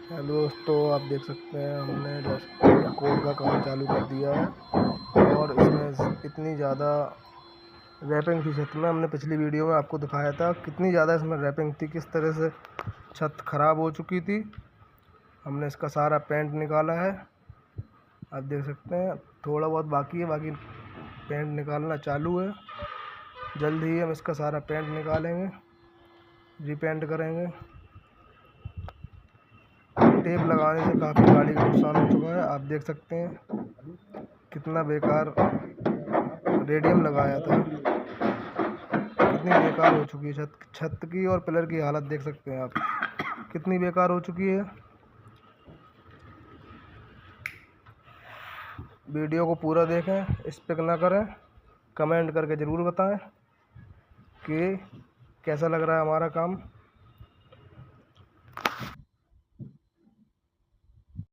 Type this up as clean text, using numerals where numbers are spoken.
Hello दोस्तों, आप देख सकते हैं हमने कोड का काम चालू कर दिया है और इसमें इतनी ज़्यादा रैपिंग थी छत में। हमने पिछली वीडियो में आपको दिखाया था कितनी ज़्यादा इसमें रैपिंग थी, किस तरह से छत ख़राब हो चुकी थी। हमने इसका सारा पेंट निकाला है, आप देख सकते हैं। थोड़ा बहुत बाकी है, बाकी पेंट निकालना चालू है। जल्द ही हम इसका सारा पेंट निकालेंगे, रीपेंट करेंगे। टेप लगाने से काफ़ी गाड़ी का नुकसान हो चुका है, आप देख सकते हैं कितना बेकार रेडियम लगाया था। कितनी बेकार हो चुकी है छत की, और पिलर की हालत देख सकते हैं आप कितनी बेकार हो चुकी है। वीडियो को पूरा देखें, स्किप ना करें। कमेंट करके ज़रूर बताएं कि कैसा लग रहा है हमारा काम।